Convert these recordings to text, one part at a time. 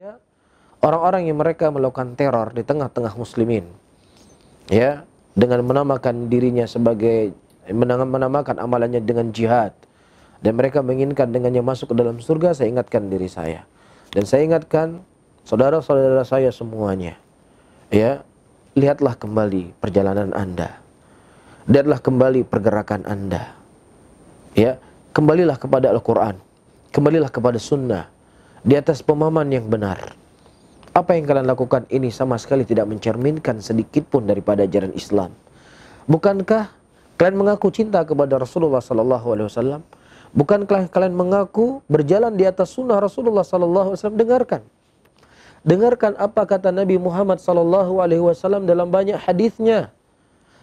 Ya, orang-orang yang mereka melakukan teror di tengah-tengah muslimin, ya, dengan menamakan dirinya sebagai, menamakan amalannya dengan jihad, dan mereka menginginkan dengannya masuk ke dalam surga. Saya ingatkan diri saya, dan saya ingatkan saudara-saudara saya semuanya, ya, lihatlah kembali perjalanan Anda, lihatlah kembali pergerakan Anda, ya, kembalilah kepada Al-Quran, kembalilah kepada Sunnah, di atas pemahaman yang benar. Apa yang kalian lakukan ini sama sekali tidak mencerminkan sedikit pun daripada ajaran Islam. Bukankah kalian mengaku cinta kepada Rasulullah sallallahu alaihi wasallam? Bukankah kalian mengaku berjalan di atas sunnah Rasulullah sallallahu alaihi wasallam? Dengarkan apa kata Nabi Muhammad sallallahu alaihi wasallam dalam banyak hadisnya.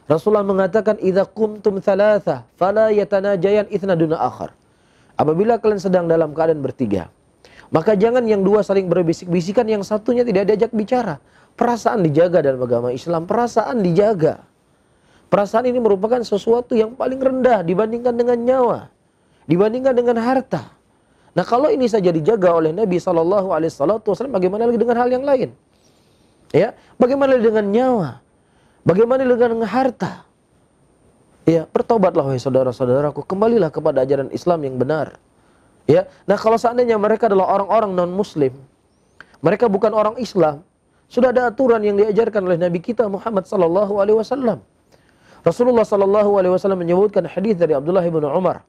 Rasulullah mengatakan, "Idza qumtum thalatha fala yatanajayan itsna duna akhar." Apabila kalian sedang dalam keadaan bertiga, maka jangan yang dua saling berbisik-bisikan, yang satunya tidak diajak bicara. Perasaan dijaga dalam agama Islam, perasaan dijaga. Perasaan ini merupakan sesuatu yang paling rendah dibandingkan dengan nyawa, dibandingkan dengan harta. Nah, kalau ini saja dijaga oleh Nabi SAW, bagaimana lagi dengan hal yang lain? Ya, bagaimana dengan nyawa? Bagaimana dengan harta? Ya, bertobatlah wahai saudara-saudaraku, kembalilah kepada ajaran Islam yang benar. Ya, nah kalau seandainya mereka adalah orang-orang non-Muslim, mereka bukan orang Islam, sudah ada aturan yang diajarkan oleh Nabi kita Muhammad sallallahu alaihi wasallam. Rasulullah sallallahu alaihi wasallam menyebutkan hadis dari Abdullah bin Umar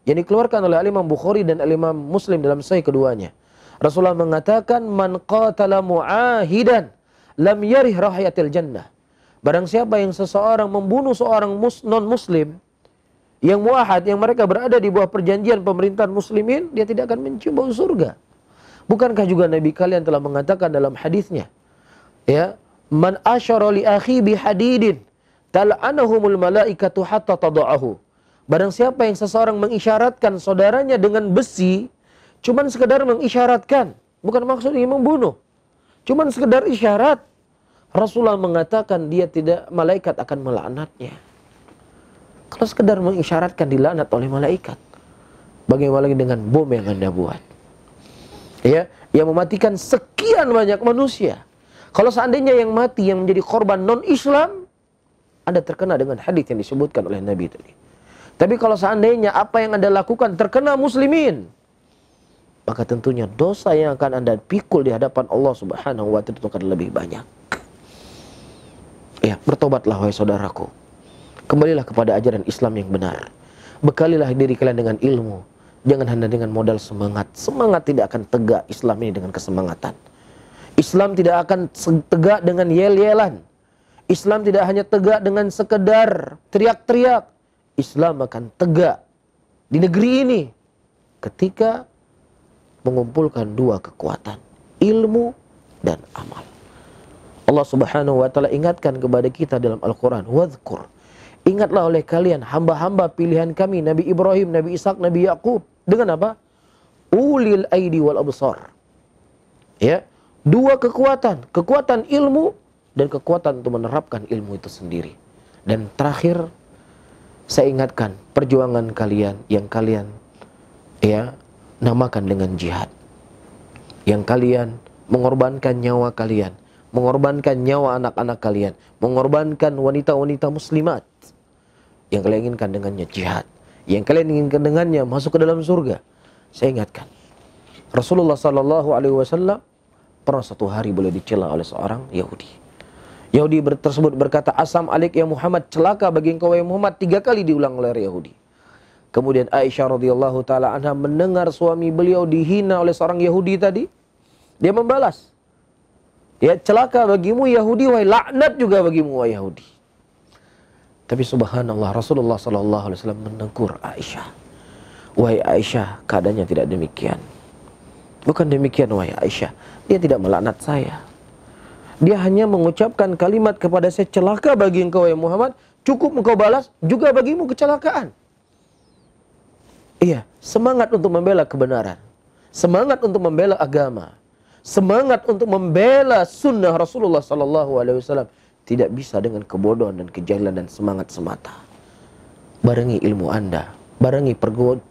yang dikeluarkan oleh Imam Bukhari dan Imam Muslim dalam sahih keduanya. Rasulullah mengatakan, "Man qatala mu'ahidan lam yarih rahiyatil jannah." Barang siapa yang seseorang membunuh seorang non-Muslim yang muahad, yang mereka berada di bawah perjanjian pemerintahan muslimin, dia tidak akan mencium bau surga. Bukankah juga Nabi kalian telah mengatakan dalam hadisnya, ya, "Man asyara li akhi bihadidin tal'anahumul malaikatu hatta tada'ahu." Barang siapa yang seseorang mengisyaratkan saudaranya dengan besi, cuman sekedar mengisyaratkan, bukan maksudnya membunuh, cuman sekedar isyarat, Rasulullah mengatakan dia tidak, malaikat akan melaknatnya. Kalau sekedar mengisyaratkan dilaknat oleh malaikat, bagaimana lagi dengan bom yang Anda buat? Ya, yang mematikan sekian banyak manusia. Kalau seandainya yang mati yang menjadi korban non-Islam, Anda terkena dengan hadis yang disebutkan oleh Nabi tadi. Tapi kalau seandainya apa yang Anda lakukan terkena muslimin, maka tentunya dosa yang akan Anda pikul di hadapan Allah Subhanahu wa ta'ala akan lebih banyak. Ya, bertobatlah wahai saudaraku. Kembalilah kepada ajaran Islam yang benar. Bekalilah diri kalian dengan ilmu. Jangan hanya dengan modal semangat. Semangat tidak akan tegak Islam ini dengan kesemangatan. Islam tidak akan tegak dengan yel-yelan. Islam tidak hanya tegak dengan sekedar teriak-teriak. Islam akan tegak di negeri ini ketika mengumpulkan dua kekuatan, ilmu dan amal. Allah Subhanahu wa ta'ala ingatkan kepada kita dalam Al-Quran, "Wadhkur." Ingatlah oleh kalian hamba-hamba pilihan kami, Nabi Ibrahim, Nabi Ishak, Nabi Yakub. Dengan apa? Ulil aidi wal absar. Ya, dua kekuatan, kekuatan ilmu dan kekuatan untuk menerapkan ilmu itu sendiri. Dan terakhir, saya ingatkan perjuangan kalian yang kalian, ya, namakan dengan jihad. Yang kalian mengorbankan nyawa kalian, mengorbankan nyawa anak-anak kalian, mengorbankan wanita-wanita muslimat. Yang kalian inginkan dengannya jihad, yang kalian inginkan dengannya masuk ke dalam surga. Saya ingatkan, Rasulullah sallallahu alaihi wasallam pernah satu hari boleh dicela oleh seorang Yahudi. Yahudi tersebut berkata, "Asam alik ya Muhammad, celaka bagi engkau ya Muhammad." 3 kali diulang oleh Yahudi. Kemudian Aisyah radhiyallahu taala anha mendengar suami beliau dihina oleh seorang Yahudi tadi, dia membalas, "Ya, celaka bagimu Yahudi, wahai laknat juga bagimu wahai Yahudi." Tapi subhanallah, Rasulullah sallallahu alaihi wasallam menegur Aisyah, "Wahai Aisyah, keadaannya tidak demikian." Bukan demikian wahai Aisyah, dia tidak melaknat saya. Dia hanya mengucapkan kalimat kepada saya, "Celaka bagi engkau wahai Muhammad." Cukup engkau balas, juga bagimu kecelakaan. Iya, semangat untuk membela kebenaran, semangat untuk membela agama, semangat untuk membela sunnah Rasulullah sallallahu alaihi wasallam tidak bisa dengan kebodohan dan kejahilan dan semangat semata. Barengi ilmu Anda, barengi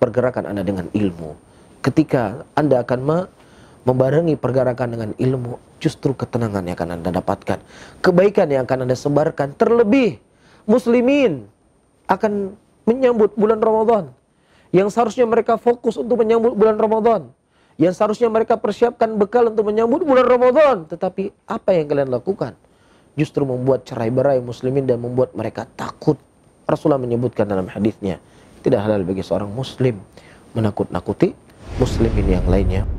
pergerakan Anda dengan ilmu. Ketika Anda akan membarengi pergerakan dengan ilmu, justru ketenangan yang akan Anda dapatkan, kebaikan yang akan Anda sebarkan. Terlebih muslimin akan menyambut bulan Ramadan, yang seharusnya mereka fokus untuk menyambut bulan Ramadan, yang seharusnya mereka persiapkan bekal untuk menyambut bulan Ramadan. Tetapi apa yang kalian lakukan? Justru membuat cerai-berai muslimin dan membuat mereka takut. Rasulullah menyebutkan dalam hadisnya, tidak halal bagi seorang muslim menakut-nakuti muslimin yang lainnya.